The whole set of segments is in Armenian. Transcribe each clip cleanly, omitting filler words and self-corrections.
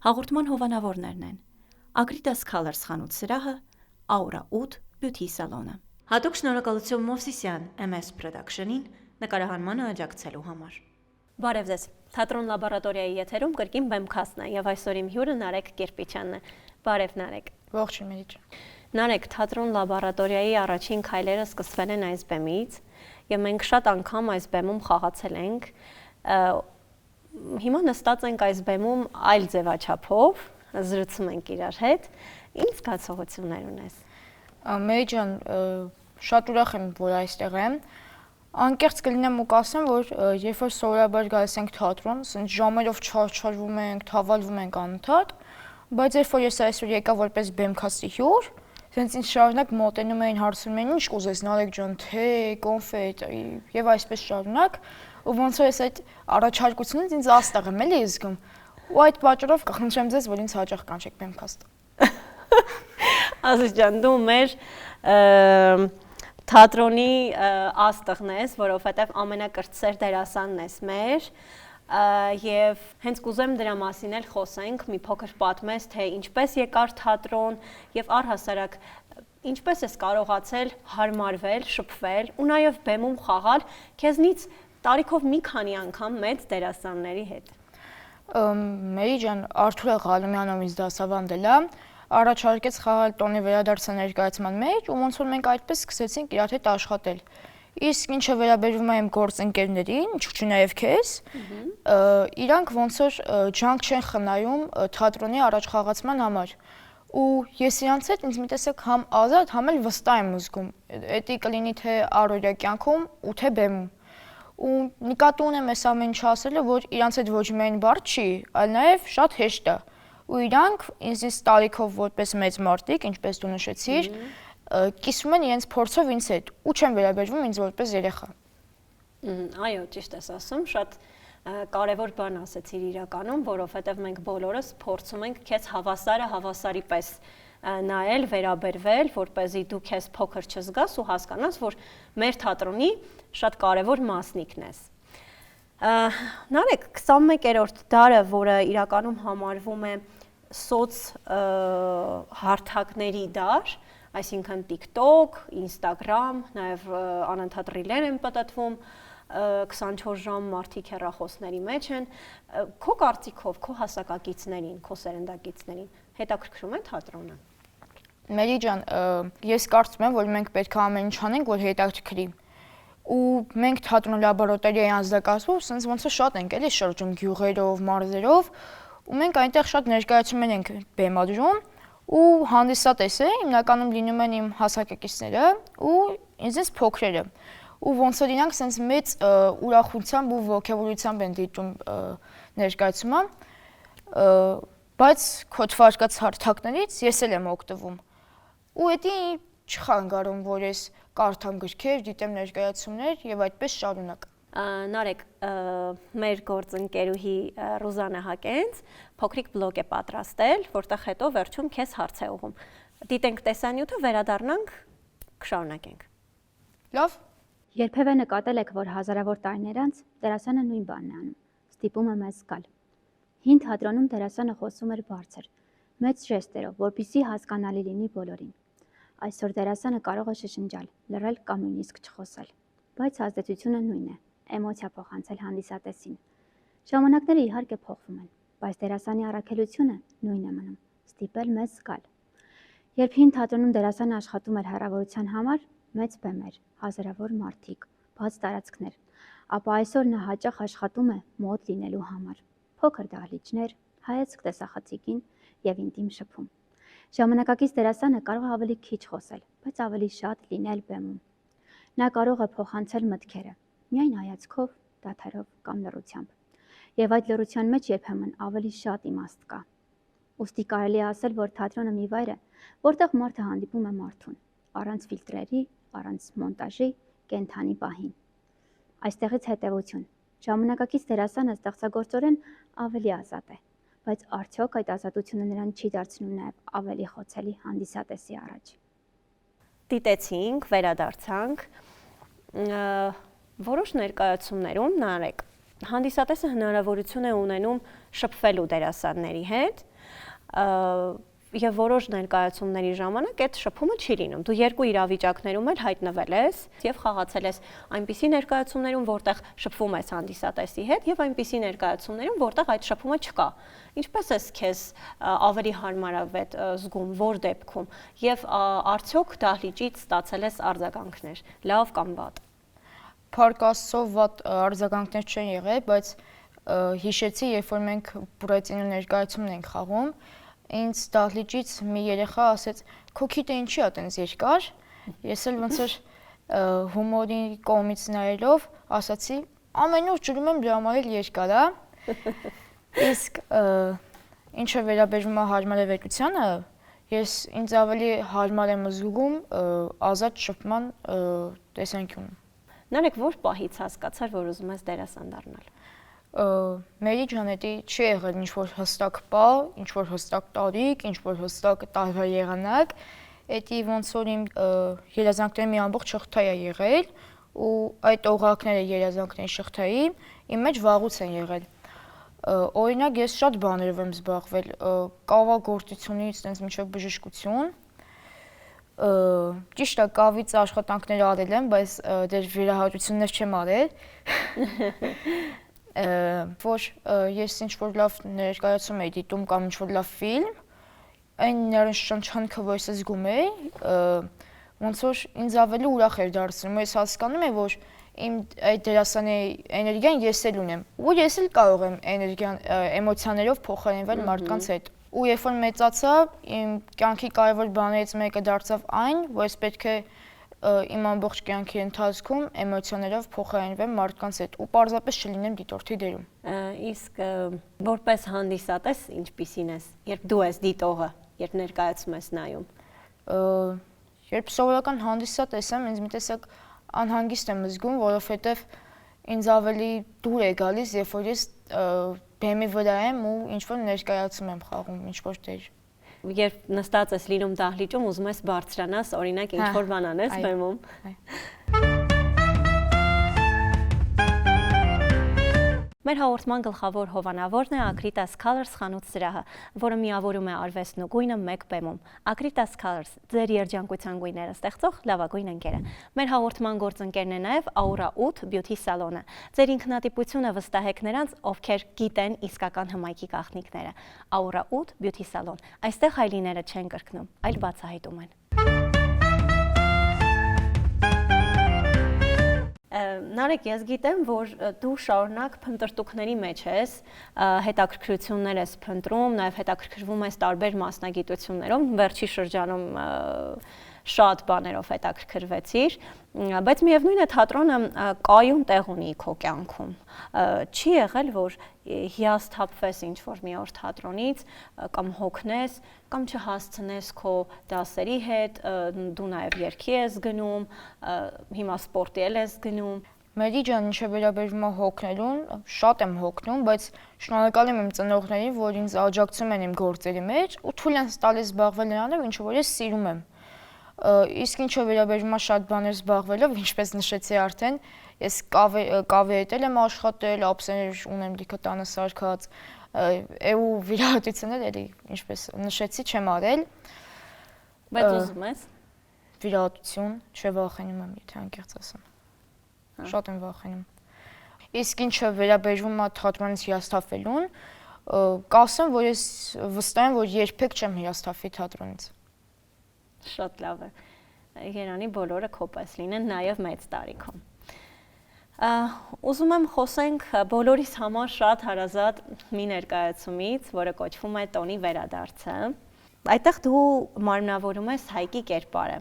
Հաղորդման հովանավորներն են Agritas Colors խանութ սրահը, Aura 8 Beauty սալոնը։ Հատուկ շնորհակալություն Մովսիսյան MS Production-ին նկարահանմանը աջակցելու համար։ Բարև ձեզ։ Թատրոն լաբորատորիայի եթերում կրկին Բեմքասն է եւ այսօր իմ հյուրը Նարեկ Կիրպիչյանն է։ Բարև Նարեկ։ Ողջույն Մերիջ։ Նարեկ, թատրոն լաբորատորիայի առաջին քայլերը սկսվել են այս բեմից եւ մենք շատ անգամ այս բեմում խաղացել ենք։ Հիմա նստած ենք այս բեմում այլ ձևաչափով, զրուցում ենք իրար հետ։ Ինչ զգացողություններ ունես։ Մերիջ ջան, շատ ուրախ եմ, որ այստեղ եմ։ Անկեղծ կլինեմ ու կասեմ, որ երբ որ սովորաբար գալիս ենք թատրոն, ասենք ժամերով չարչարվում ենք, թավալվում ենք անընդհատ, բայց երբ որ ես այսօր եկա որպես բեմքասի հյուր, Հենց ինձ շարունակ մոտենում էին, հարցնում էին, ինչ կուզես Նարեկ ջան, թե, կոնֆետ եւ այսպես շարունակ, ու ոնց որ ես այդ առաջարկությունից ինձ աստեղ եմ էլի զգում։ Ու այդ պատճառով կխնդրեմ ձեզ, որ ինձ հաճախ կանչեք բեմքաստ։ Ազիզ ջան, դու մեր թատրոնի աստղն ես, որովհետեւ ամենակրտսեր դերասանն ես մեր եւ հենց կուզեմ դրա մասին էլ խոսենք, մի փոքր պատմես, թե ինչպես եկար թատրոն եւ առհասարակ ինչպես ես կարողացել հարմարվել, շփվել ու նաեւ բեմում խաղալ քեզնից տարիքով մի քանի անգամ մեծ դերասանների հետ։ Մերի ջան, Արթուր Ղալումյանով ինձ դասավանդել է, առաջարկեց խաղալ տոնի վերադարձը ներկայացման մեջ ու ոնց որ մենք այդպես սկսեցինք իր հետ աշխատել։ Իսկ ինչը վերաբերվում է իմ գործընկերներին, ինչու՞ նաև քեզ, իրանք ոնց որ ջանք չեն խնայում թատրոնի առաջխաղացման համար։ Ու ես իրանց հետ ինձ մի տեսակ համ ազատ, համ էլ վստահ եմ զգում։ Էդի կլինի թե առօրյա կյանքում ու թե բեմում։ Ու նկատի ունեմ այս ամեն ինչը ասելը, որ իրանց հետ ոչ միայն բարդ չի, այլ նաև շատ հեշտ է։ Ու իրանք ինձ տարիքով որպես մեծ մարդիկ, ինչպես դու նշեցիր, կիսվում են իրենց փորձով ինձ հետ ու չեն վերաբերվում ինձ որպես երեխա։ Այո, ճիշտ ես ասում, շատ կարևոր բան ասեցիր իրականում, որովհետև մենք բոլորս փորձում ենք քեզ հավասարը հավասարի պես նայել, վերաբերվել, որպեսզի դու քեզ փոքր չզգաս ու հասկանաս, որ մեր թատրոնի շատ կարևոր մասնիկն ես։ Նարեկ, 21-րդ դարը, որը իրականում համարվում է սոց հարթակների դար, այսինքն TikTok, Instagram, նաև անընդհատ ռիլեր են պատտվում, 24 ժամ մարդիկ հեռախոսների մեջ են, քո կարծիքով, քո հասակակիցներին, քո սերնդակիցներին հետաքրքրում է թատրոնը։ Մերի ջան, ես կարծում եմ, որ մենք պետք է ամեն ինչ անենք, որ հետաքրքրի։ Ու մենք թատրոն լաբորատորիայի անձնակազմով, ասենց ոնց է շատ ենք էլի շրջում գյուղերով, մարզերով, ու մենք այնտեղ շատ ներկայացումներ ենք բեմադրում ու հանդիսատեսը հիմնականում լինում են իմ հասակակիցները ու ինձ փոքրերը ու ոնց որ իրանք sense մեծ ուրախությամբ ու ողջավորությամբ են դիտում ներկայացումը բայց քոթվարկած հարթակներից ես էլ եմ օգտվում ու դա չխանգարում որ ես կարդամ գրքեր, դիտեմ ներկայացումներ եւ այդպես շարունակ։ Նարեկ, մեր գործընկերուհի Ռուզանա Հակենց փոքրիկ բլոգ է պատրաստել, որտեղ հետո վերջում քեզ հարց է ուղում։ Դիտենք տեսանյութը, վերադառնանք, կշարունակենք։ Լավ։ Երբևէ նկատել եք, որ հազարավոր տարիներ անց դերասանը նույն բանն է անում, ստիպում է մեզ զգալ։ Հին թատրոնում դերասանը խոսում էր բարձր, մեծ ժեստերով, որպեսզի հասկանալի լինի բոլորին։ Այսօր դերասանը կարող է շշնջալ, լռել կամ նույնիսկ չխոսել, բայց ազդեցությունը նույնն է, էմոցիա փոխանցել հանդիսատեսին։ Ժամանակները իհարկե փոխվում են, բայց դերասանի առաքելությունը նույնն է մնում՝ ստիպել մեզ զգալ։ Երբ հին թատրոնում դերասանը աշխատում էր հեռավորության համար, մեծ բեմեր, հազարավոր մարդիկ, բաց տարածքներ, ապա այսօր նա հաճախ աշխատում է մոտ լինելու համար։ Փոքր դահլիճներ, հայացք տեսախցիկին եւ ինտիմ շփում։ Ժամանակակից դերասանը կարող է ավելի քիչ խոսել, բայց ավելի շատ լինել բեմում։ Նա կարող է փոխանցել մտքերը, միայն հայացքով, դադարով կամ լռությամբ։ Եվ այդ լռության մեջ երբեմն ավելի շատ իմաստ կա։ Ուստի կարելի է ասել, որ թատրոնը մի վայր է, որտեղ մարդը հանդիպում է մարդուն, առանց ֆիլտրերի, առանց մոնտաժի, կենթանի պահին։ Այստեղից հետևություն։ Ժամանակակից դերասանը ստեղծագործորեն ավելի ազատ է, բայց արդյոք այդ ազատությունը նրան չի դարձնում նաև ավելի խոցելի հանդիսատեսի առաջ։ Դիտեցինք, վերադարձանք, որոշ ներկայացումներում Նարեկ հանդիսատեսը հնարավորություն է ունենում շփվելու դերասանների հետ, Եվ որոշ ներկայացումների ժամանակ այդ շփումը չի լինում։ Դու երկու իրավիճակներում էլ հայտնվել ես եւ խաղացել ես այնպիսի ներկայացումներում, որտեղ շփվում ես հանդիսատեսի հետ եւ այնպիսի ներկայացումներում, որտեղ այդ շփումը չկա։ Ինչպես ես քեզ ավելի հարմարավետ զգում, որ դեպքում եւ արդյոք դահլիճից ստացել ես արձագանքներ, լավ կամ վատ։ Փառք Աստծո, վատ արձագանքներ չեն եղել, բայց հիշեցի, երբ որ մենք բուրեցինու ներկայացումն ենք խաղում, ինձ դահլիճից մի երեխա ասեց. «Քո քիթը ինչի՞ է տենց երկար»։ Ես էլ ոնց որ հումորի կողմից նայելով ասացի. «Ամեն օր ջրում եմ, դրա համար էլ երկար է»։ Իսկ ինչը վերաբերում է հարմարավետությանը, ես ինձ ավելի հարմար եմ զգում ազատ շփման տեսանկյունում։ Նարեկ, որ պահից հասկացար, որ ուզում ես դերասան դառնալ։ Մերի ջանետի չի եղել ինչ-որ հստակ պահ, ինչ-որ հստակ տարիք, ինչ-որ հստակ տարվա եղանակ, էդի ոնց որ իմ երազանքների մի ամբողջ շղթա է եղել ու այդ օղակները երազանքների շղթայի իմ մեջ վաղուց են եղել։ Օրինակ ես շատ բաներով եմ զբաղվել, կավագործությունից տենց մինչև բժշկություն, ճիշտ է, կավից աշխատանքներ արել եմ, բայց դեր վիրահատություններ չեմ արել։ Որ ես ինչ-որ լավ ներկայացում էի դիտում կամ ինչ-որ լավ ֆիլմ, այն ներշնչանքը, որ ես զգում էի, ոնց որ ինձ ավելի ուրախ էր դարձնում, ես հասկանում եմ, որ իմ այդ դերասանի էներգիան ես էլ ունեմ, ու ես էլ կարող եմ էներգիան, էմոցիաներով փոխարինվել մարդկանց հետ։ Ու երբ որ մեծացա, իմ կյանքի կարևոր բաներից մեկը դարձավ այն, որ ես պետք է իմ ամբողջ կյանքի ընթացքում էմոցիաներով փոխարինվեմ մարդկանց հետ ու պարզապես չլինեմ դիտորդի դերում։ Իսկ որպես հանդիսատես ինչպիսին ես, երբ դու ես դիտողը, երբ ներկայացում ես նայում։ Երբ սովորական հանդիսատես եմ, ինձ մի տեսակ անհանգիստ եմ զգում, որովհետև ինձ ավելի դուր է գալիս, երբ որ ես բեմի վրա եմ ու ինչ-որ ներկայացում եմ խաղում, ինչ-որ դեր։ Երբ նստած ես լինում դահլիճում, ուզում ես բարձրանաս, օրինակ ինչ-որ բան անես բեմում։ Մեր հաղորդման գլխավոր հովանավորն է Acritas Colors խանութ սրահը, որը միավորում է արվեստն ու գույնը մեկ բեմում։ Acritas Colors, ձեր երջանկության գույները ստեղծող լավագույն ընկերը։ Մեր հաղորդման գործընկերն է նաև Aura 8 Beauty Salon-ը։ Ձեր ինքնատիպությունը վստահեք նրանց, ովքեր գիտեն իսկական հմայքի գաղտնիքները։ Aura 8 Beauty Salon։ Այստեղ հայլիները չեն կրկնում, այլ բացահայտում են։ Նարեկ, ես գիտեմ, որ դու շարունակ փնտրտուքների մեջ ես, հետաքրքրություններ ես փնտրում, նաև հետաքրքրվում ես տարբեր մասնագիտություններով, վերջի շրջանում շատ բաներով հետաքրքրվեցիր, բայց միևնույն է թատրոնը կայուն տեղ ունի քո կյանքում։ Չի եղել, որ հիասթափվես ինչ-որ մի օր թատրոնից կամ հոգնես կամ չհասցնես քո դասերի հետ, դու նաև երգի ես գնում, հիմա սպորտի ես գնում։ Մերի ջան, ինչը վերաբերում է հոգնելուն, շատ եմ հոգնում, բայց շնորհակալ եմ իմ ծնողներին, որ ինձ աջակցում են իմ գործերի մեջ ու թույլ են տալիս զբաղվել նրանով, ինչ որ ես սիրում եմ։ Իսկ ինչը վերաբերում է շատ բաներ զբաղվելով, ինչպես նշեցի արդեն, ես կավե հետ եմ աշխատել, ափսեներ ունեմ լիքը տանը սարքած, ու վիրահատություններ էլի, ինչպես նշեցի, չեմ արել։ Բայց ուզում ես։ Վիրահատություն չվախենում եմ, եթե անկեղծ ասեմ։ Շատ եմ վախենում։ Իսկ ինչը վերաբերում է թատրոնից հիասթափվելուն, կասեմ, որ ես վստահ եմ, որ երբեք չեմ հիասթափվի թատրոնից։ Շատ լավ է։ Երանի բոլորը քո պես լինեն, նաև մեծ տարիքում։ Ուզում եմ խոսենք բոլորիս համար շատ հարազատ մի ներկայացումից, որը կոչվում է Տոնի վերադարձը։ Այդտեղ դու մարմնավորում ես Հայկի կերպարը։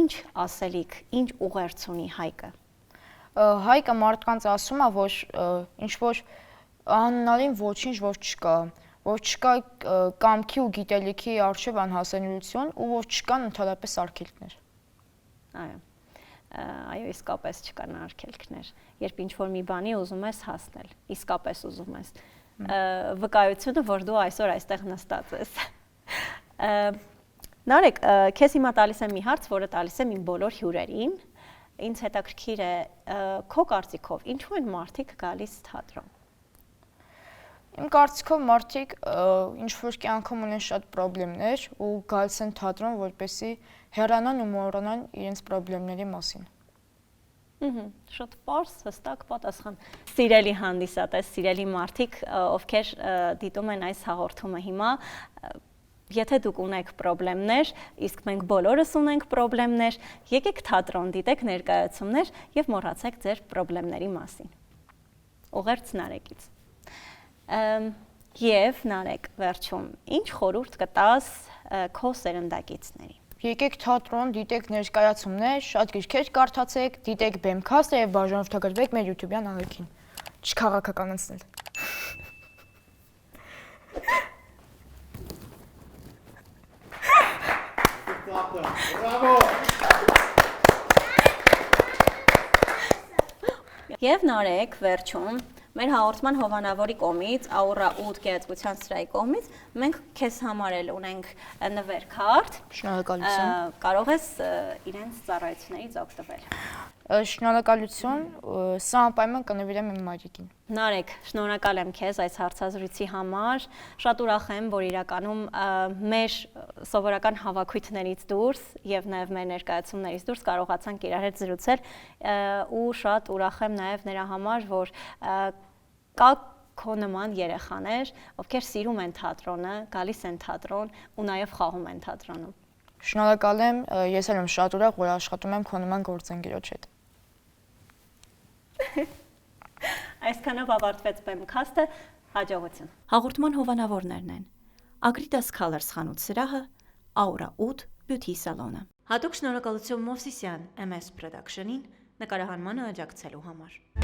Ինչ ասելիք, ինչ ուղերձ ունի Հայկը։ Հայկը մարդկանց ասում է, որ ինչ-որ անհնարին ոչինչ որ չկա կամքի ու գիտելիքի առջև անհասանելիություն ու որ չկան ընդհանրապես արգելքներ։ Այո, իսկապես չկան արգելքներ։ Երբ ինչ-որ մի բանի ուզում ես հասնել, իսկապես ուզում ես։ Վկայությունը, որ դու այսօր այստեղ նստած ես։ Նարեկ, քեզ հիմա տալիս եմ մի հարց, որը տալիս եմ իմ բոլոր հյուրերին։ Ինձ հետաքրքիր է քո կարծիքով, ինչու են մարդիկ գալիս թատրոն։ Իմ կարծիքով մարդիկ ինչ որ կյանքում ունեն շատ խնդիրներ ու գալիս են թատրոն, որպեսզի հեռանան ու մոռանան իրենց խնդիրների մասին։ Շատ պարզ, հստակ պատասխան։ Սիրելի հանդիսատես, սիրելի մարդիկ, ովքեր դիտում են այս հաղորդումը հիմա, եթե դուք ունեք խնդիրներ, իսկ մենք բոլորս ունենք խնդիրներ, եկեք թատրոն, դիտեք ներկայացումներ եւ մոռացեք ձեր խնդիրների մասին։ Ուղերձ Նարեկից։ Եվ Նարեկ, վերջում, ինչ խորհուրդ կտաս քո սերնդակիցներին։ Եկեք թատրոն, դիտեք ներկայացումներ, շատ գրքեր կարդացեք, դիտեք Bemcast-ը եւ բաժանորդագրվեք մեր YouTube-յան ալիքին։ Չքաղաքականացնել։ Bravo! Եվ Նարեկ, վերջում, մեր հաղորդման հովանավորի կողմից, Aura 8 գեղեցկության սրահի կողմից, մենք քեզ համար էլ ունենք նվեր-քարտ։ Շնորհակալություն։ Կարող ես իրենց ծառայություններից օգտվել։ Շնորհակալություն, սա անպայման կնվիրեմ իմ մայրիկին։ Նարեկ, շնորհակալ եմ քեզ այս հարցազրույցի համար։ Շատ ուրախ եմ, որ իրականում մեր սովորական հավաքույթներից դուրս եւ նաեւ մեր ներկայացումներից դուրս կարողացանք իրար հետ զրուցել ու շատ ուրախ եմ նաեւ նրա համար, որ կա քո նման երեխաներ, ովքեր սիրում են թատրոնը, գալիս են թատրոն ու նաեւ խաղում են թատրոնում։ Շնորհակալ եմ, ես էլ եմ շատ ուրախ, որ աշխատում եմ քո նման գործընկերոջ հետ։ Այսքանով ավարտվեց Bemcast-ը, հաջողություն։ Հաղորդման հովանավորներն են Agridas Colors խանութ սրահը, Aura 8 Beauty Salon-ը։ Հատուկ շնորհակալություն Մովսիսյան MS Production-ին նկարահանմանը աջակցելու համար։